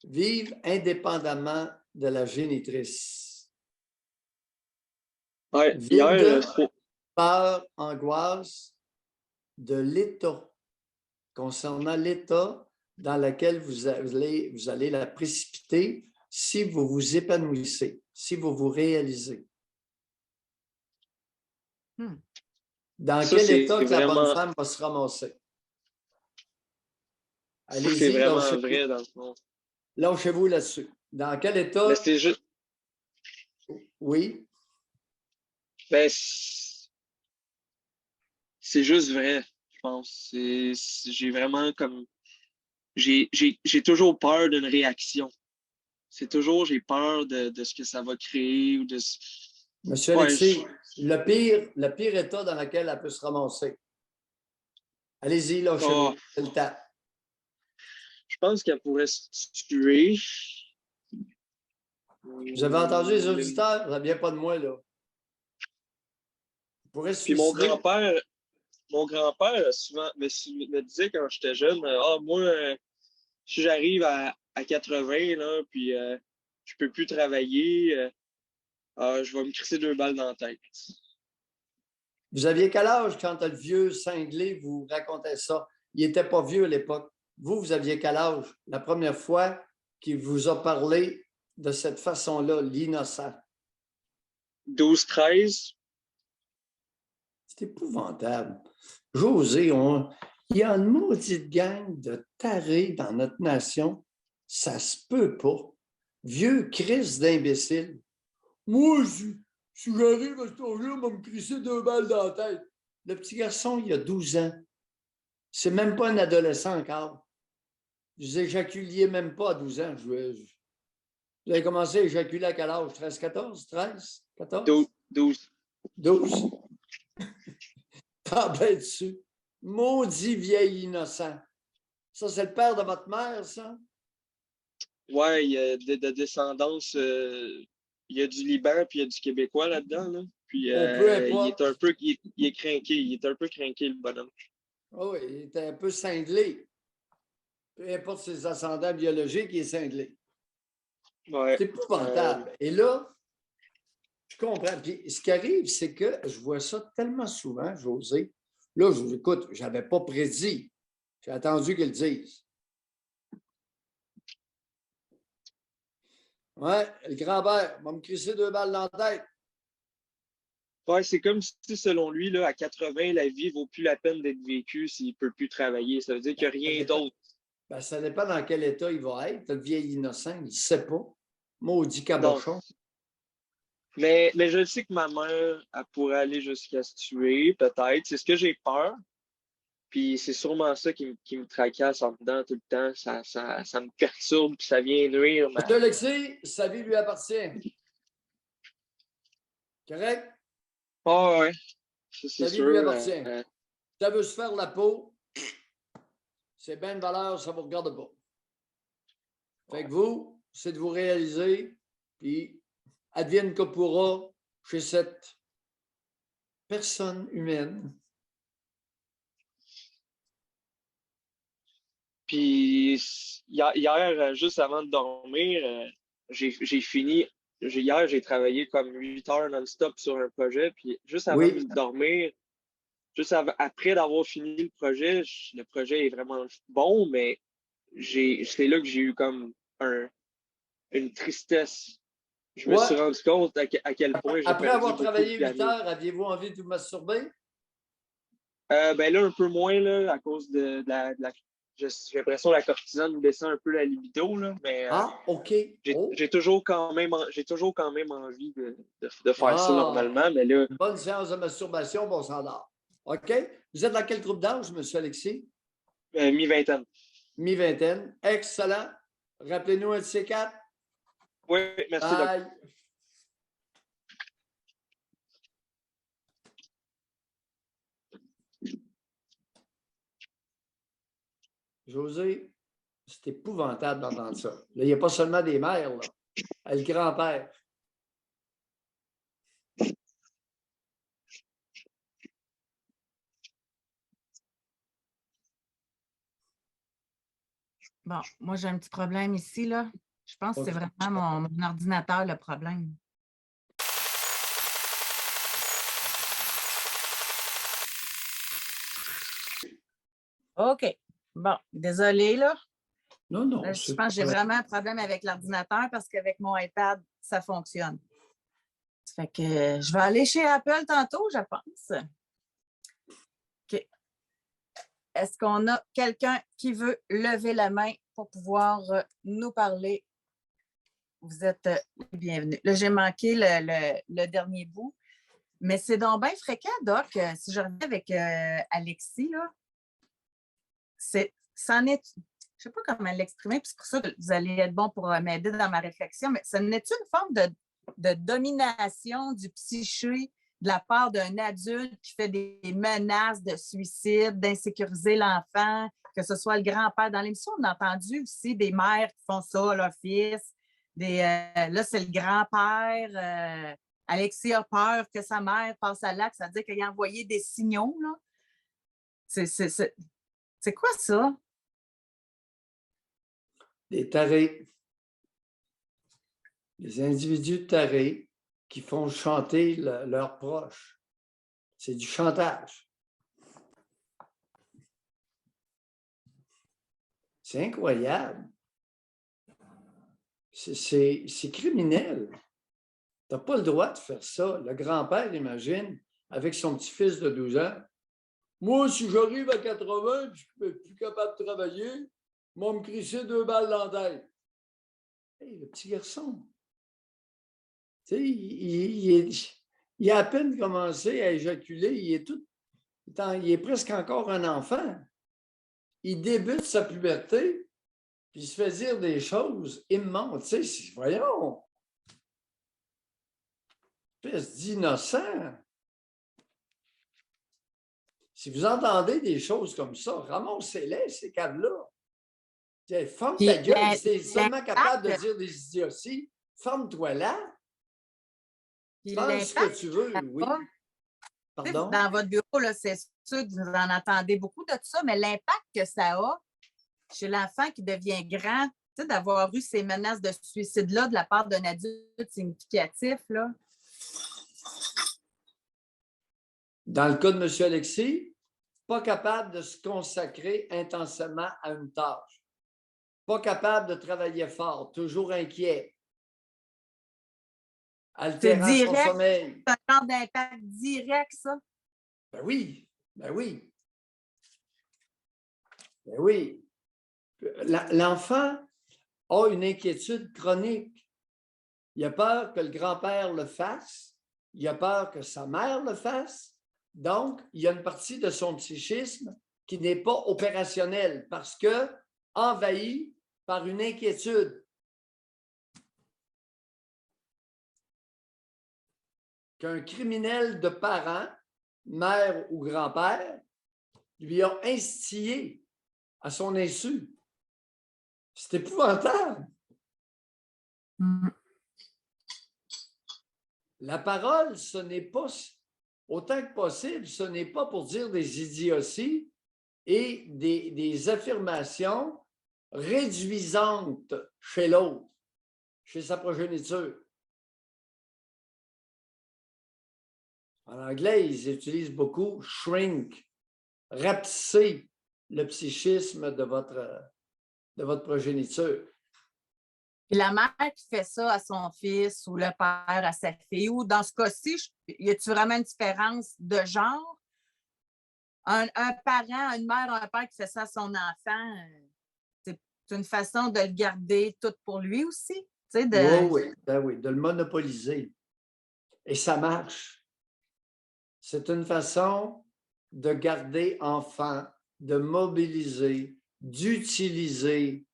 Vivre indépendamment de la génitrice. Ouais, Vide, peur, angoisse de l'état, concernant l'état dans lequel vous allez la précipiter si vous vous épanouissez, si vous vous réalisez. Dans ça, quel c'est état que la bonne vraiment... femme va se ramasser? Ça, c'est Allez-y, vraiment vrai, dans le fond. lâchez-vous là-dessus. Dans quel Mais état? c'est juste... Oui. Ben, c'est juste vrai, je pense. J'ai vraiment comme... J'ai toujours peur d'une réaction. C'est toujours, j'ai peur de ce que ça va créer ou de... Monsieur Ouais, Alexis, le pire état dans lequel elle peut se ramasser. Allez-y, lâchez-vous. C'est le temps. je pense qu'elle pourrait se tuer. Vous avez entendu les auditeurs? Ça ne vient pas de moi, là. Elle pourrait se Puis suicider. mon grand-père souvent me disait quand j'étais jeune, ah, moi, si j'arrive à 80, là, puis je peux plus travailler, je vais me crisser 2 balles dans la tête. Vous aviez quel âge quand le vieux cinglé vous racontait ça? Il n'était pas vieux à l'époque. Vous aviez quel âge la première fois qu'il vous a parlé de cette façon-là, l'innocent? 12-13. C'est épouvantable. José, il y a une maudite gang de tarés dans notre nation. Ça se peut pas. Vieux Christ d'imbécile. Moi, si j'arrive à cet âge-là, on va me crisser 2 balles dans la tête. Le petit garçon, il a 12 ans. C'est même pas un adolescent encore. Vous éjaculiez même pas à 12 ans. Vous avez commencé à éjaculer à quel âge? 13, 14, 13, 14? 12. 12. T'en bête dessus. Maudit vieil innocent. Ça, c'est le père de votre mère, ça? Ouais, il y a de descendance, il y a du Liban puis il y a du Québécois là-dedans, là. Puis Peu il est importe. un peu, il est craqué, il est un peu craqué, le bonhomme. Oh, oui, il était un peu cinglé. Peu importe ses ascendants biologiques, il est cinglé. Ouais. C'est épouvantable. Et là, je comprends. Puis ce qui arrive, c'est que je vois ça tellement souvent, José. Là, écoute, je n'avais pas prédit. J'ai attendu qu'ils le disent. Ouais, le grand-père va me crisser 2 balles dans la tête. Ouais, c'est comme si, selon lui, là, à 80, la vie vaut plus la peine d'être vécue s'il ne peut plus travailler. Ça veut dire qu'il n'y a rien d'autre. Ben, ça dépend dans quel état il va être. Le vieil innocent, il ne sait pas. Maudit Non. cabochon. Mais je sais que ma mère, elle pourrait aller jusqu'à se tuer, peut-être. C'est ce que j'ai peur. Puis c'est sûrement ça qui me tracasse en dedans tout le temps. Ça me perturbe, puis ça vient nuire. Monsieur Alexis, sa vie lui appartient. Correct? Ah ouais, ça c'est Sa vie lui sûr. appartient. Ça veut se faire la peau, c'est bien de valeur, ça ne vous regarde pas. Fait que vous, c'est de vous réaliser, puis advienne que pourra chez cette personne humaine. Puis hier, juste avant de dormir, j'ai fini. Hier, j'ai travaillé comme 8 heures non-stop sur un projet. Puis juste avant de Oui. dormir, après d'avoir fini le projet est vraiment bon, mais c'est là que j'ai eu comme une tristesse. Je me suis Ouais. rendu compte à quel point j'ai Après perdu avoir beaucoup travaillé 8 d'années. heures, aviez-vous envie de vous masturber? Ben là, un peu moins, là, à cause j'ai l'impression que la cortisone descend un peu la libido, là, mais Ah, OK. Oh. j'ai toujours quand même envie de faire ça Ah, normalement, mais là, une bonne séance de masturbation, bon, on s'endort. OK? Vous êtes dans quel groupe d'âge, M. Alexis? mi-vingtaine. Mi-vingtaine. Excellent. Rappelez-nous un de ces quatre. Oui, merci, Doc. Bye. José, c'est épouvantable d'entendre ça. Là, il n'y a pas seulement des mères, là. Le grand-père. Bon, moi, j'ai un petit problème ici, là. Je pense que c'est OK. vraiment mon ordinateur le problème. OK. Bon, désolée, là. Non, non, Je c'est pense que j'ai pas... vraiment un problème avec l'ordinateur parce qu'avec mon iPad, ça fonctionne. Ça fait que je vais aller chez Apple tantôt, je pense. OK. Est-ce qu'on a quelqu'un qui veut lever la main pour pouvoir nous parler? Vous êtes bienvenus. Là, j'ai manqué le dernier bout, mais c'est donc bien fréquent, Doc. Si je reviens avec Alexis, là, c'en est, je ne sais pas comment l'exprimer, puis c'est pour ça que vous allez être bon pour m'aider dans ma réflexion, mais ce n'est une forme de domination du psyché de la part d'un adulte qui fait des menaces de suicide, d'insécuriser l'enfant, que ce soit le grand-père. Dans l'émission, on a entendu aussi des mères qui font ça à leur fils. Là, c'est le grand-père. Alexis a peur que sa mère passe à l'acte. Ça veut dire qu'il a envoyé des signaux. Là. C'est quoi ça? Des tarés. Des individus tarés qui font chanter leurs proches. C'est du chantage. C'est incroyable. C'est criminel. Tu n'as pas le droit de faire ça. Le grand-père, imagine, avec son petit-fils de 12 ans. Moi, si j'arrive à 80 et que je ne suis plus capable de travailler, moi, me crisser 2 balles dans la tête. Hey, le petit garçon, tu sais, il a à peine commencé à éjaculer, il est presque encore un enfant. Il débute sa puberté, puis il se fait dire des choses immenses. Tu sais, voyons, espèce d'innocent. Si vous entendez des choses comme ça, ramassez-les, ces caves-là. Ferme ta gueule, si tu es seulement capable de dire des idioties, ferme-toi là. Pense ce que tu veux, oui. Pardon? Dans votre bureau, là, c'est sûr que vous en entendez beaucoup de ça, mais l'impact que ça a chez l'enfant qui devient grand, d'avoir eu ces menaces de suicide-là de la part d'un adulte significatif, là. Dans le cas de M. Alexis, pas capable de se consacrer intensément à une tâche. Pas capable de travailler fort, toujours inquiet. Altérant son sommeil. C'est un genre d'impact direct, ça? Ben oui, ben oui. Ben oui. L'enfant a une inquiétude chronique. Il a peur que le grand-père le fasse. Il a peur que sa mère le fasse. Donc, il y a une partie de son psychisme qui n'est pas opérationnelle parce que envahi par une inquiétude. Qu'un criminel de parent, mère ou grand-père, lui a instillé à son insu. C'est épouvantable. La parole, ce n'est pas, autant que possible, ce n'est pas pour dire des idioties et des affirmations réduisantes chez l'autre, chez sa progéniture. En anglais, ils utilisent beaucoup « shrink », rapetisser le psychisme de votre progéniture. Et la mère qui fait ça à son fils ou le père à sa fille, ou dans ce cas-ci, y a-t-il vraiment une différence de genre? Un parent, une mère, un père qui fait ça à son enfant, c'est une façon de le garder tout pour lui aussi. Oui, ben oui, de le monopoliser. Et ça marche. C'est une façon de garder enfant, de mobiliser, d'utiliser.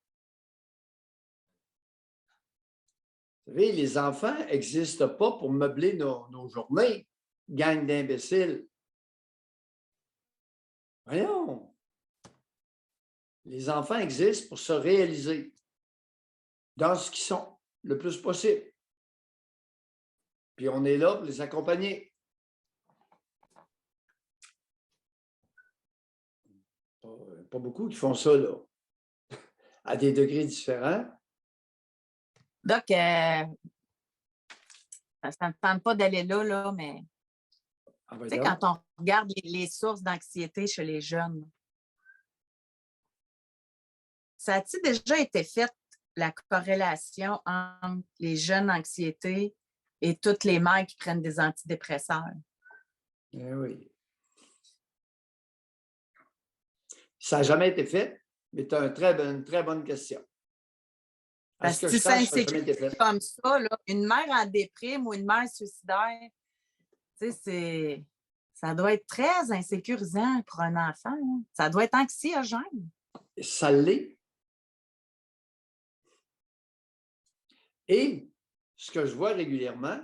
Vous savez, les enfants n'existent pas pour meubler nos journées, gang d'imbéciles. Voyons. Les enfants existent pour se réaliser dans ce qu'ils sont le plus possible. Puis on est là pour les accompagner. Pas beaucoup qui font ça, là. à des degrés différents. Donc, ça ne me tente pas d'aller là, mais Ah, ben tu sais, donc. quand on regarde les sources d'anxiété chez les jeunes, ça a-t-il déjà été fait, la corrélation entre les jeunes anxiétés et toutes les mères qui prennent des antidépresseurs? Eh oui. Ça n'a jamais été fait, mais tu as une très bonne question. À Parce ce que que je si ça sache, ça n'a jamais été s'écrit fait. comme ça, là, une mère en déprime ou une mère suicidaire, tu sais, ça doit être très insécurisant pour un enfant. Hein. Ça doit être anxiogène. Ça l'est. Et ce que je vois régulièrement,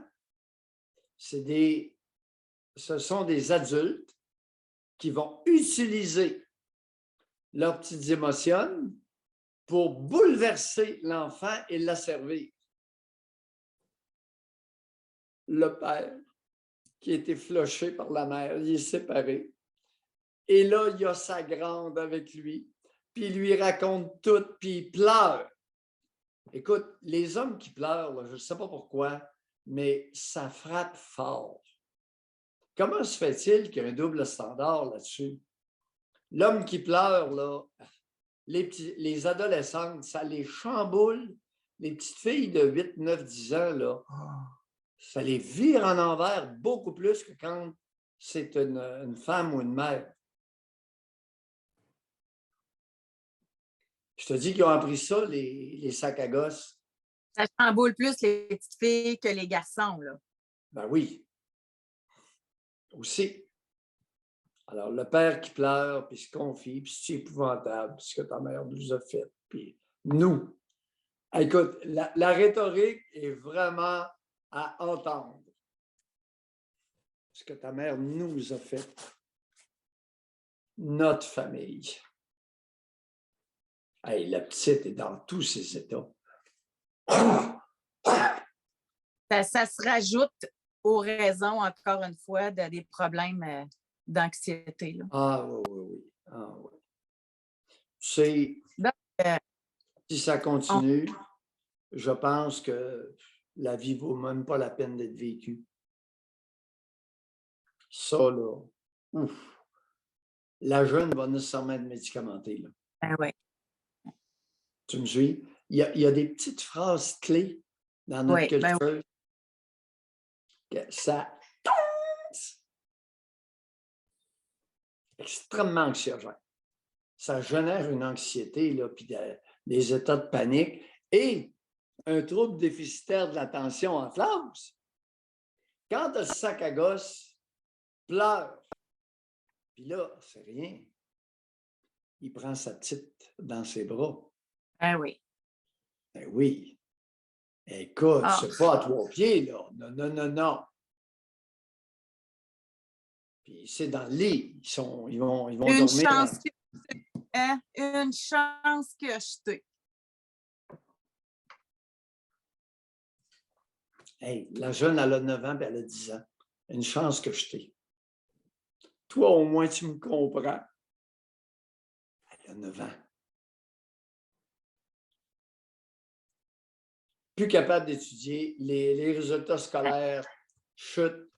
ce sont des adultes qui vont utiliser leurs petites émotions pour bouleverser l'enfant et l'asservir. Le père, qui a été floché par la mère, il est séparé. Et là, il y a sa grande avec lui, puis il lui raconte tout, puis il pleure. Écoute, les hommes qui pleurent, là, je ne sais pas pourquoi, mais ça frappe fort. Comment se fait-il qu'il y a un double standard là-dessus? L'homme qui pleure, là, les adolescentes, ça les chamboule. Les petites filles de 8, 9, 10 ans, là, ça les vire en envers beaucoup plus que quand c'est une femme ou une mère. Je te dis qu'ils ont appris ça, les sacs à gosses. Ça chamboule plus les petites filles que les garçons. Là. Ben oui, aussi. Alors, le père qui pleure, puis se confie, puis c'est épouvantable, ce que ta mère nous a fait. Puis nous, écoute, la rhétorique est vraiment à entendre. Ce que ta mère nous a fait. Notre famille. Hey, la petite est dans tous ses états. Ça se rajoute aux raisons, encore une fois, des problèmes d'anxiété. Là. Ah oui, oui, oui. Ah, oui. Tu sais, Donc, si ça continue, je pense que la vie ne vaut même pas la peine d'être vécue. Ça, là, ouf. La jeune va nécessairement être médicamentée. Là. ben ouais. Tu me suis? Il y a des petites phrases clés dans notre Oui, ben culture que ça extrêmement anxiogène. Ça génère une anxiété, là, puis des états de panique et un trouble déficitaire de l'attention en classe. Quand le sac à gosse pleure, puis là, c'est rien. Il prend sa petite dans ses bras. Ben oui. Ben oui. Écoute, c'est pas à 3 pieds, là. Non, non, non, non. Puis c'est dans le lit. Ils vont Une dormir. chance hein? Une chance que je t'ai. Hey, la jeune, elle a 9 ans, puis elle a 10 ans. Une chance que je t'ai. Toi, au moins, tu me comprends. Elle a 9 ans. Plus capable d'étudier, les résultats scolaires chutent